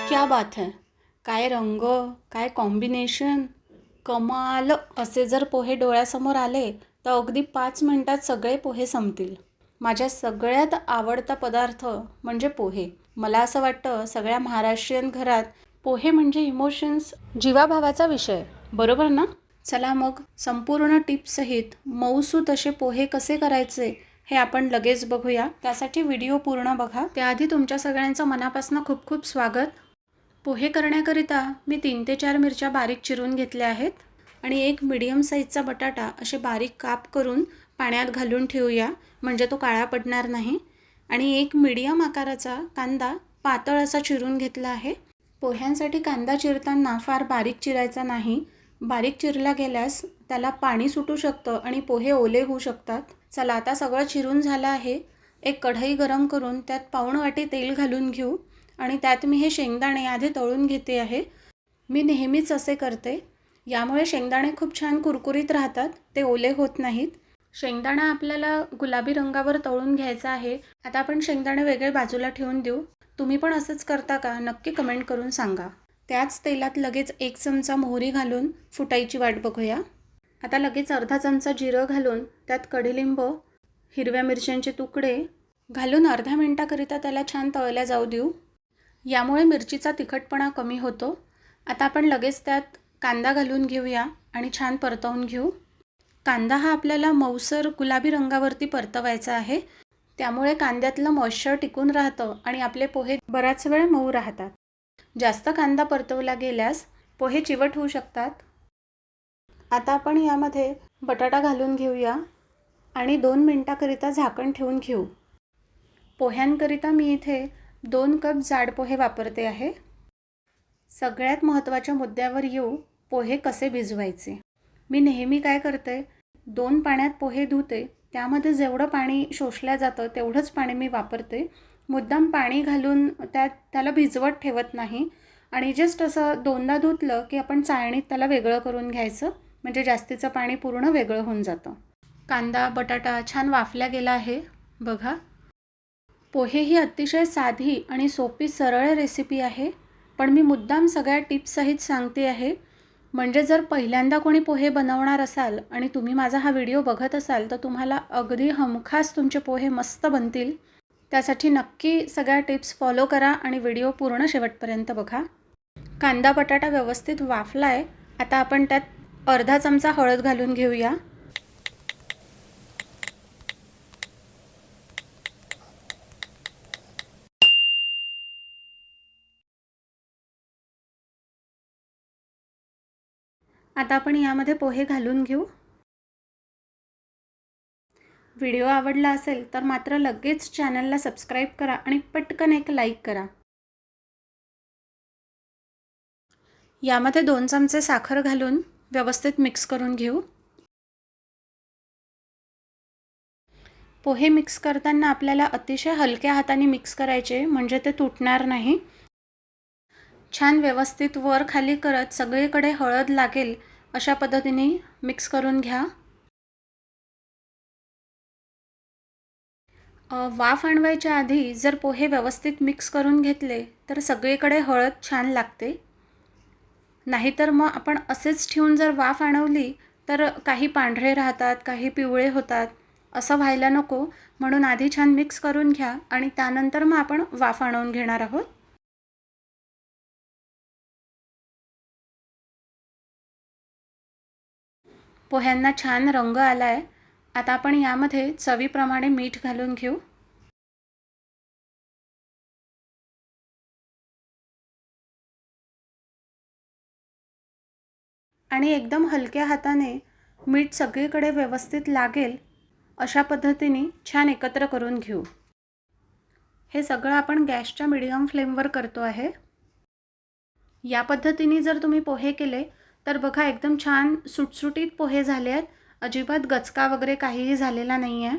क्या बात है. काय रंग, काय कॉम्बिनेशन, कमाल. असे जर पोहे डोळ्यासमोर आले तर अगदी 5 मिनिटात सगळे पोहे संपतील. माझ्या सगळ्यात आवडता पदार्थ म्हणजे पोहे. मला असं वाटतं सगळ्या महाराष्ट्रीयन घरात पोहे म्हणजे इमोशन्स, जीवाभावाचा विषय, बरोबर ना? चला मग संपूर्ण टिप्ससहित मऊसूत असे पोहे कसे करायचे हे आपण लगेच बघूया. त्यासाठी व्हिडिओ पूर्ण बघा. त्याआधी तुमच्या सगळ्यांचं मनापासून खूप खूप स्वागत. पोहे करण्याकरिता मी 3 ते 4 मिरच्या बारीक चिरून घेतल्या आहेत आणि एक मीडियम साईजचा बटाटा असे बारीक काप करून पाण्यात घालून ठेवूया, म्हणजे तो काळा पडणार नाही. आणि एक मीडियम आकाराचा कांदा पातळ असा चिरून घेतला आहे. पोह्यांसाठी कांदा चिरताना फार बारीक चिरायचा नाही. बारीक चिरला गेल्यास त्याला पाणी सुटू शकतं आणि पोहे ओले होऊ शकतात. चला आता सगळं चिरून झालं आहे. एक कढई गरम करून त्यात पाऊण वाटी तेल घालून घेऊ आणि त्यात मी हे शेंगदाणे आधी तळून घेते आहे. मी नेहमीच असे करते. यामुळे शेंगदाणे खूप छान कुरकुरीत राहतात, ते ओले होत नाहीत. शेंगदाणा आपल्याला गुलाबी रंगावर तळून घ्यायचा आहे. आता आपण शेंगदाणे वेगळे बाजूला ठेवून देऊ. तुम्ही पण असंच करता का? नक्की कमेंट करून सांगा. त्याच तेलात लगेच 1 चमचा मोहरी घालून फुटायची वाट बघूया. आता लगेच अर्धा चमचा जिरं घालून त्यात कडीलिंब, हिरव्या मिरच्यांचे तुकडे घालून अर्ध्या मिनिटाकरिता त्याला छान तळल्या जाऊ देऊ. यामुळे मिरचीचा तिखटपणा कमी होतो. आता आपण लगेच त्यात कांदा घालून घेऊया आणि छान परतवून घेऊ. कांदा हा आपल्याला मऊसर गुलाबी रंगावरती परतवायचा आहे. त्यामुळे कांद्यातलं मॉइश्चर टिकून राहतं आणि आपले पोहे बराच वेळ मऊ राहतात. जास्त कांदा परतवला गेल्यास पोहे चिवट होऊ शकतात. आता आपण यामध्ये बटाटा घालून घेऊया आणि 2 मिनिटाकरिता झाकण ठेवून घेऊ. पोह्यांकरिता मी इथे 2 कप जाड पोहे वापरते आहे. सगळ्यात महत्त्वाच्या मुद्द्यावर येऊ, पोहे कसे भिजवायचे. मी नेहमी काय करते, 2 पाण्यात पोहे धुते. त्यामध्ये जेवढं पाणी शोषलं जातं तेवढंच पाणी मी वापरते. मुद्दाम पाणी घालून त्याला भिजवत ठेवत नाही. आणि जस्ट असं 2दा धुतलं की आपण चाळणीत त्याला वेगळं करून घ्यायचं, म्हणजे जास्तीचं पाणी पूर्ण वेगळं होऊन जातं. कांदा बटाटा छान वाफला गेला आहे बघा. पोहे ही अतिशय साधी आणि सोपी सरळ रेसिपी आहे, पण मी मुद्दाम सगळ्या टिप्ससहित सांगते आहे. म्हणजे जर पहिल्यांदा कोणी पोहे बनवणार असाल आणि तुम्ही माझा हा व्हिडिओ बघत असाल तर तुम्हाला अगदी हमखास तुमचे पोहे मस्त बनतील. त्यासाठी नक्की सगळ्या टिप्स फॉलो करा आणि व्हिडिओ पूर्ण शेवटपर्यंत बघा. कांदा बटाटा व्यवस्थित वाफला आहे. आता आपण त्यात अर्धा चमचा हळद घालून घेऊया. आता आपण यामध्ये पोहे घालून घेऊ. व्हिडिओ आवडला असेल तर मात्र लगेच चॅनलला सबस्क्राईब करा आणि पटकन एक लाईक करा. यामध्ये 2 चमचे साखर घालून व्यवस्थित मिक्स करून घेऊ. पोहे मिक्स करताना आपल्याला अतिशय हलक्या हाताने मिक्स करायचे, म्हणजे ते तुटणार नाही. छान व्यवस्थित वर खाली करत सगळीकडे हळद लागेल अशा पद्धतीने मिक्स करून घ्या. वाफ आणवायच्या आधी जर पोहे व्यवस्थित मिक्स करून घेतले तर सगळीकडे हळद छान लागते. नाहीतर मग आपण असेच ठेवून जर वाफ आणवली तर काही पांढरे राहतात, काही पिवळे होतात. असं व्हायला नको, म्हणून आधी छान मिक्स करून घ्या आणि त्यानंतर मग आपण वाफ आणवून घेणार आहोत. पोह्यांना छान रंग आला आहे. आता आपण यामध्ये चवीप्रमाणे मीठ घालून घेऊ. आणि एकदम हलक्या हाताने मीठ सगळीकडे व्यवस्थित लागेल अशा पद्धतीने छान एकत्र करून घेऊ. हे सगळं आपण गॅसच्या मीडियम फ्लेमवर करतो आहे. या पद्धतीने जर तुम्ही पोहे केले तर बघा एकदम छान सुटसुटीत पोहे झाले आहेत. अजिबात गचका वगैरे काहीही झालेला नाही आहे.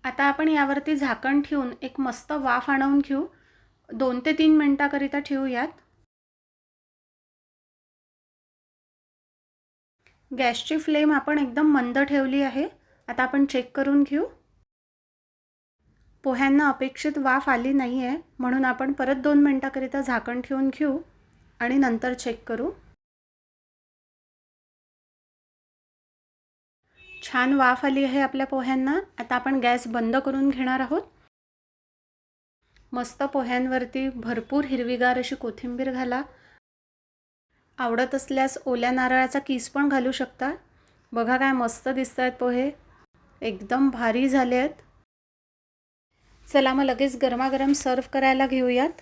आता आपण यावरती झाकण ठेवून एक मस्त वाफ आणवून घेऊ. 2 ते 3 मिनिटाकरिता ठेवूयात. गॅसची फ्लेम आपण एकदम मंद ठेवली आहे. आता आपण चेक करून घेऊ. पोह्यांना अपेक्षित वाफ आली नाही आहे, म्हणून आपण परत 2 मिनटाकरिता झाकण ठेवून घेऊ आणि नंतर चेक करू. छान वाफ आली आहे आपल्या पोह्यांना. आता आपण गॅस बंद करून घेणार आहोत. मस्त पोह्यांवरती भरपूर हिरवीगार अशी कोथिंबीर घाला. आवडत असल्यास ओल्या नारळाचा किस पण घालू शकता. बघा काय मस्त दिसत आहेत पोहे, एकदम भारी झाले आहेत. चला मग लगेच गरमागरम सर्व करायला घेऊयात.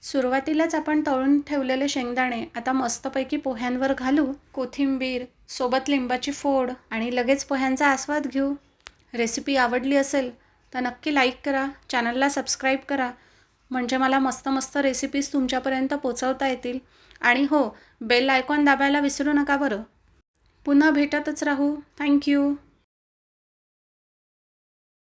सुरुवातीलाच आपण तळून ठेवलेले शेंगदाणे आता मस्तपैकी पोह्यांवर घालू. कोथिंबीर सोबत लिंबाची फोड आणि लगेच पोह्यांचा आस्वाद घेऊ. रेसिपी आवडली असेल तर नक्की लाईक करा, चॅनलला सबस्क्राईब करा, म्हणजे मला मस्त मस्त रेसिपीज तुमच्यापर्यंत पोचवता येतील. आणि हो, बेल आयकॉन दाबायला विसरू नका बरं. पुन्हा भेटतच राहू. थँक्यू.